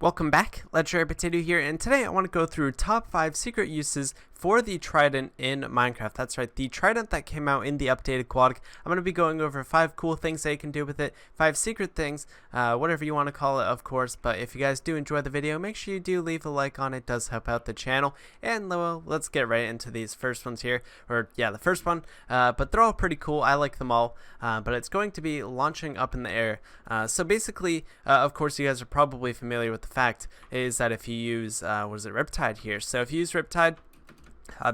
Welcome back, Legendary Potato here, and today I want to go through top 5 secret uses for the Trident in Minecraft. That's right, the Trident that came out in the updated Aquatic. I'm going to be going over 5 cool things that you can do with it, 5 secret things, whatever you want to call it, of course. But if you guys do enjoy the video, make sure you do leave a like on it. It does help out the channel. And well, let's get right into these first ones here, or yeah, the first one. But they're all pretty cool. I like them all. But it's going to be launching up in the air. So basically, of course, you guys are probably familiar with the fact is that if you use Riptide here. So if you use Riptide,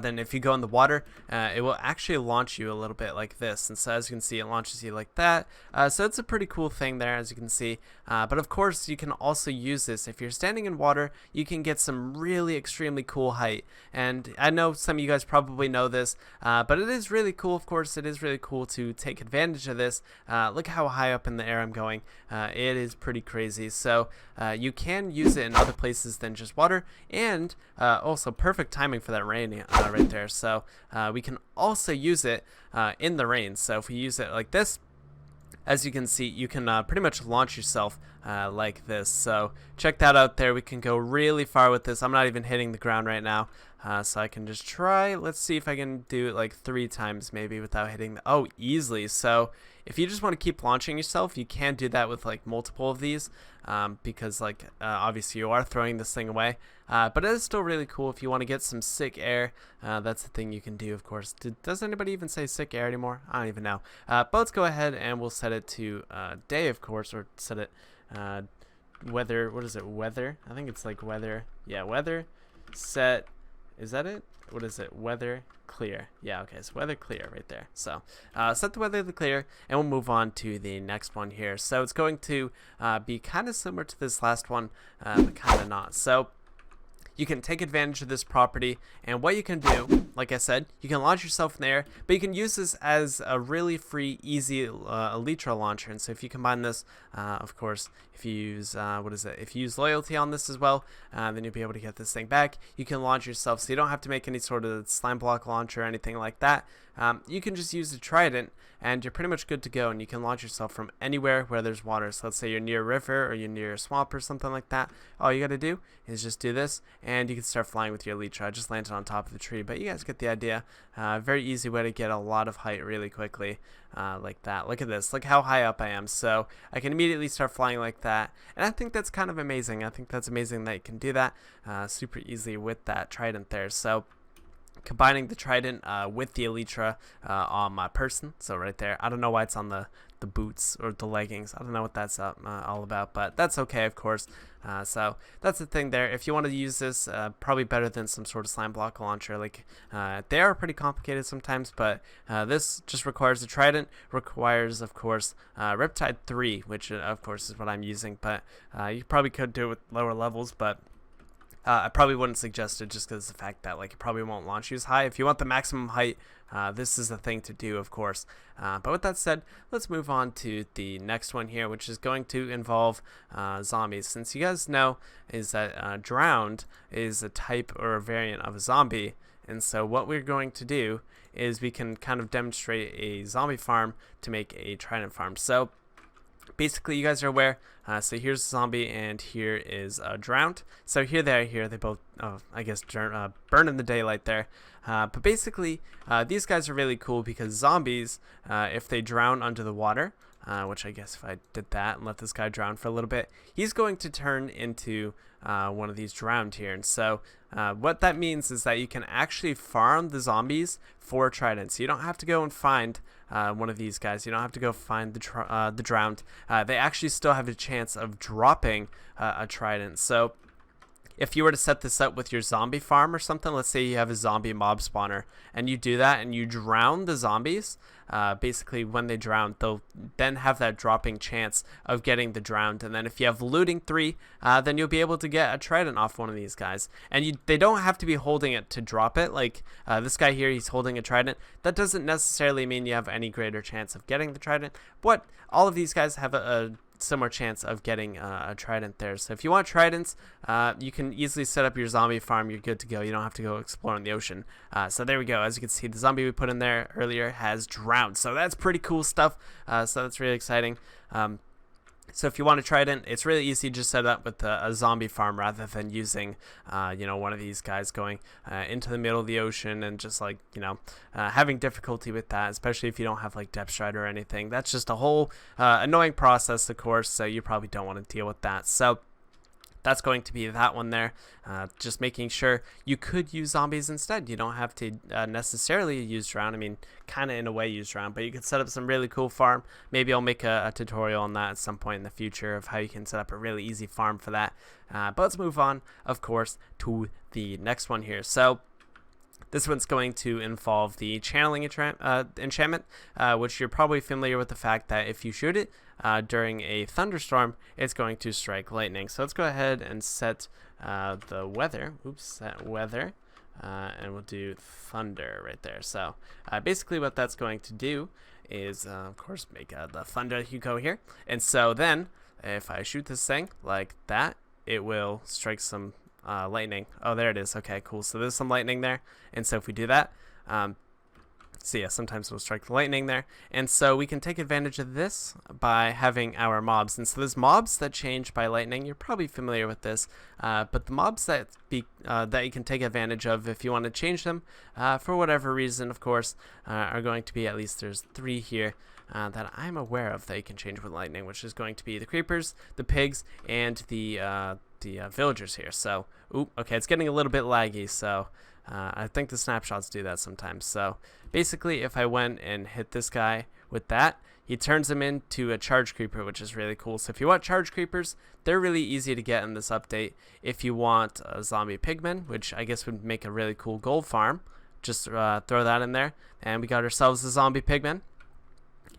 then if you go in the water, it will actually launch you a little bit like this. And so as you can see, it launches you like that. So it's a pretty cool thing there, as you can see. But of course, you can also use this. If you're standing in water, you can get some really extremely cool height. And I know some of you guys probably know this, but it is really cool. Of course, it is really cool to take advantage of this. Look how high up in the air I'm going. It is pretty crazy. So you can use it in other places than just water. And also perfect timing for that rain right there. So we can also use it in the rain. So if we use it like this, as you can see, you can pretty much launch yourself like this. So check that out there. We can go really far with this. I'm not even hitting the ground right now. So I can just try. Let's see if I can do it like 3 times maybe without hitting the, oh, easily. So if you just want to keep launching yourself, you can do that with like multiple of these because like obviously you are throwing this thing away. But it is still really cool if you want to get some sick air. That's the thing you can do, of course. Does anybody even say sick air anymore? I don't even know. But let's go ahead and we'll set it to day, of course, or set it weather. What is it? Weather? I think it's like weather. Yeah, weather. Set. Is that it? What is it? Weather clear. Yeah, okay, so weather clear right there. So set the weather to clear, and we'll move on to the next one here. So it's going to be kind of similar to this last one, but kind of not. So you can take advantage of this property, and what you can do, like I said, you can launch yourself in the air, but you can use this as a really free, easy Electro Launcher. And so if you combine this, of course, if you use, if you use loyalty on this as well, then you'll be able to get this thing back. You can launch yourself, so you don't have to make any sort of slime block launcher or anything like that. You can just use the Trident, and you're pretty much good to go, and you can launch yourself from anywhere where there's water. So let's say you're near a river or you're near a swamp or something like that. All you got to do is just do this, and you can start flying with your Elytra. I just landed on top of the tree, but you guys get the idea. Very easy way to get a lot of height really quickly, like that. Look at this. Look how high up I am. So I can immediately start flying like that, and I think that's kind of amazing. I think that's amazing that you can do that super easily with that Trident there. So combining the Trident with the Elytra on my person, so right there. I don't know why it's on the boots or the leggings. I don't know what that's all about, but that's okay, of course. So that's the thing there. If you want to use this, probably better than some sort of slime block launcher. Like they are pretty complicated sometimes, but this just requires the Trident. Requires, of course, Riptide 3, which of course is what I'm using. But you probably could do it with lower levels, but I probably wouldn't suggest it just because of the fact that like it probably won't launch you as high. If you want the maximum height, this is the thing to do, of course. But with that said, let's move on to the next one here, which is going to involve zombies. Since you guys know is that drowned is a type or a variant of a zombie, and so what we're going to do is we can kind of demonstrate a zombie farm to make a Trident farm. So basically, you guys are aware. So here's a zombie, and here is drowned. So here they are. Here they both, I guess, burn in the daylight there. But basically, these guys are really cool because zombies, if they drown under the water, which I guess if I did that and let this guy drown for a little bit, he's going to turn into one of these drowned here. And so what that means is that you can actually farm the zombies for Trident. So you don't have to go and find one of these guys. You don't have to go find the drowned. They actually still have a chance of dropping a Trident. So if you were to set this up with your zombie farm or something, let's say you have a zombie mob spawner, and you do that and you drown the zombies, basically when they drown, they'll then have that dropping chance of getting the drowned. And then if you have looting 3, then you'll be able to get a Trident off one of these guys. And they don't have to be holding it to drop it. Like this guy here, he's holding a Trident. That doesn't necessarily mean you have any greater chance of getting the Trident, but all of these guys have a similar chance of getting a Trident there. So if you want Tridents, you can easily set up your zombie farm. You're good to go. You don't have to go explore in the ocean. So there we go. As you can see, the zombie we put in there earlier has drowned. So that's pretty cool stuff. So that's really exciting. So if you want to Trident, it's really easy. Just set it up with a zombie farm rather than using, one of these guys going into the middle of the ocean and just like, having difficulty with that, especially if you don't have like depth stride or anything. That's just a whole annoying process, of course, so you probably don't want to deal with that. So that's going to be that one there. Just making sure you could use zombies instead. You don't have to necessarily use drown. I mean, kind of in a way use drown, but you could set up some really cool farm. Maybe I'll make a tutorial on that at some point in the future of how you can set up a really easy farm for that. But let's move on, of course, to the next one here. So this one's going to involve the channeling enchantment, which you're probably familiar with the fact that if you shoot it during a thunderstorm, it's going to strike lightning. So let's go ahead and set the weather. Set weather. And we'll do thunder right there. So basically what that's going to do is, of course, make the thunder go here. And so then if I shoot this thing like that, it will strike some lightning. Oh, there it is. Okay, cool. So there's some lightning there. And so if we do that, so yeah, sometimes we'll strike the lightning there. And so we can take advantage of this by having our mobs. And so there's mobs that change by lightning. You're probably familiar with this. But the mobs that you can take advantage of if you want to change them for whatever reason, of course, are going to be, at least there's 3 here that I'm aware of that you can change with lightning, which is going to be the creepers, the pigs, and the villagers here. So, okay, it's getting a little bit laggy, so I think the snapshots do that sometimes. So basically, if I went and hit this guy with that, he turns him into a charge creeper, which is really cool. So if you want charge creepers, they're really easy to get in this update. If you want zombie pigmen, which I guess would make a really cool gold farm, just throw that in there, and we got ourselves a zombie pigman.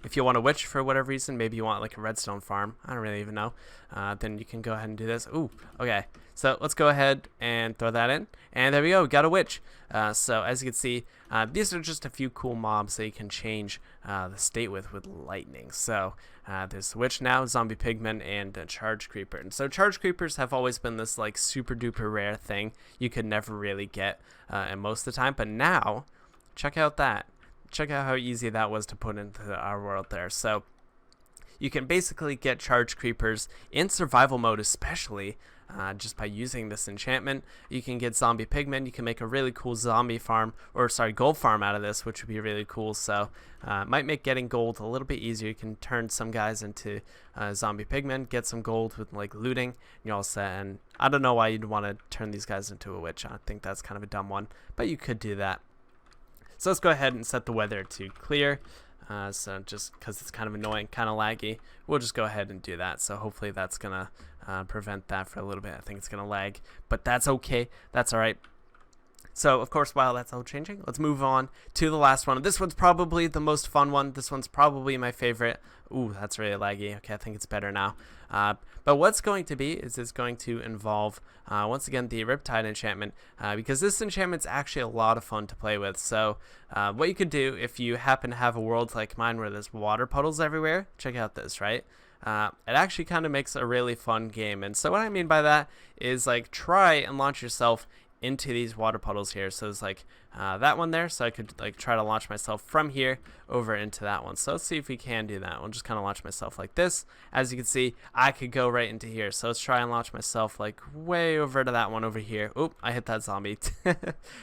If you want a witch for whatever reason, maybe you want like a redstone farm, I don't really even know, then you can go ahead and do this. Okay, so let's go ahead and throw that in, and there we go, we got a witch. So as you can see, these are just a few cool mobs that you can change the state with lightning. So there's the witch now, zombie pigman, and a charge creeper. And so charge creepers have always been this like super duper rare thing you could never really get and most of the time, but now check out that. Check out how easy that was to put into our world there. So you can basically get charge creepers in survival mode, especially just by using this enchantment. You can get zombie pigmen. You can make a really cool zombie farm, or sorry, gold farm out of this, which would be really cool. So might make getting gold a little bit easier. You can turn some guys into zombie pigmen, get some gold with like looting, and you're all set. And I don't know why you'd want to turn these guys into a witch. I think that's kind of a dumb one, but you could do that. So let's go ahead and set the weather to clear. So just because it's kind of annoying, kind of laggy, we'll just go ahead and do that. So hopefully that's going to prevent that for a little bit. I think it's going to lag, but that's okay. That's all right. So, of course, while that's all changing, let's move on to the last one. This one's probably the most fun one. This one's probably my favorite. Ooh, that's really laggy. Okay, I think it's better now. But what's going to be is it's going to involve, once again, the Riptide enchantment, because this enchantment's actually a lot of fun to play with. So what you could do if you happen to have a world like mine where there's water puddles everywhere, check out this, right? It actually kind of makes a really fun game. And so what I mean by that is, like, try and launch yourself into these water puddles here. So it's like that one there, so I could like try to launch myself from here over into that one. So let's see if we can do that. We'll just kind of launch myself like this. As you can see, I could go right into here. So let's try and launch myself like way over to that one over here. Oop, I hit that zombie.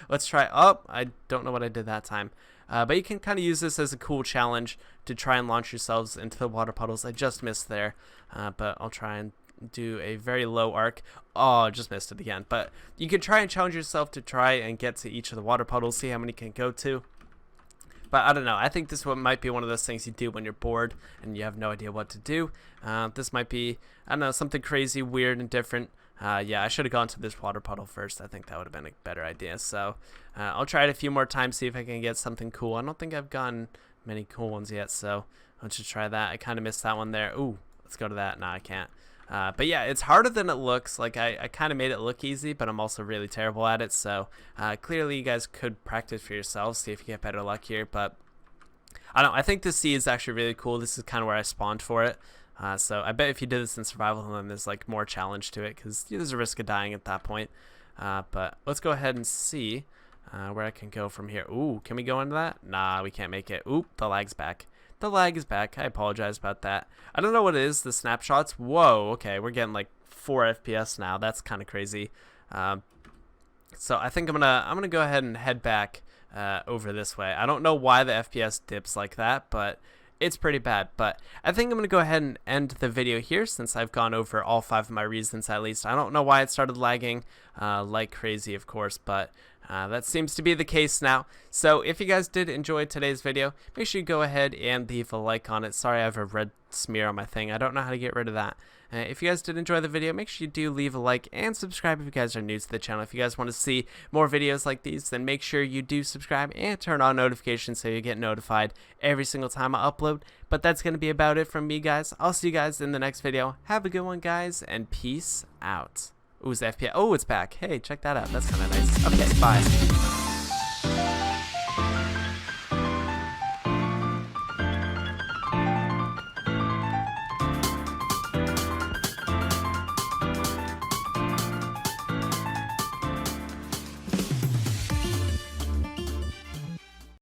Let's try. Oh, I don't know what I did that time. But you can kind of use this as a cool challenge to try and launch yourselves into the water puddles. I just missed there, but I'll try and do a very low arc. Oh, just missed it again. But you can try and challenge yourself to try and get to each of the water puddles, see how many you can go to. But I don't know. I think this one might be one of those things you do when you're bored and you have no idea what to do. This might be, I don't know, something crazy, weird, and different. Yeah, I should have gone to this water puddle first. I think that would have been a better idea. So I'll try it a few more times, see if I can get something cool. I don't think I've gotten many cool ones yet, so let's just try that. I kind of missed that one there. Ooh, let's go to that. No, I can't. But yeah, it's harder than it looks. Like I kind of made it look easy, but I'm also really terrible at it. So clearly you guys could practice for yourselves, see if you get better luck here. But I don't know. I think this sea is actually really cool. This is kind of where I spawned for it. So I bet if you did this in survival, then there's like more challenge to it because there's a risk of dying at that point. But let's go ahead and see where I can go from here. Ooh, can we go into that? Nah, we can't make it. Oop, the lag's back. the lag is back. I apologize about that. I don't know what it is, the snapshots. Whoa, okay, we're getting like 4 FPS now. That's kind of crazy. So I think I'm gonna go ahead and head back over this way. I don't know why the FPS dips like that, but it's pretty bad. But I think I'm gonna go ahead and end the video here since I've gone over all 5 of my reasons at least. I don't know why it started lagging like crazy, of course, but that seems to be the case now. So if you guys did enjoy today's video, make sure you go ahead and leave a like on it. Sorry, I have a red smear on my thing. I don't know how to get rid of that. If you guys did enjoy the video, make sure you do leave a like and subscribe if you guys are new to the channel. If you guys want to see more videos like these, then make sure you do subscribe and turn on notifications so you get notified every single time I upload. But that's going to be about it from me, guys. I'll see you guys in the next video. Have a good one, guys, and peace out. Ooh, it's FPS. Oh, it's back. Hey, check that out. That's kind of nice. Okay, bye.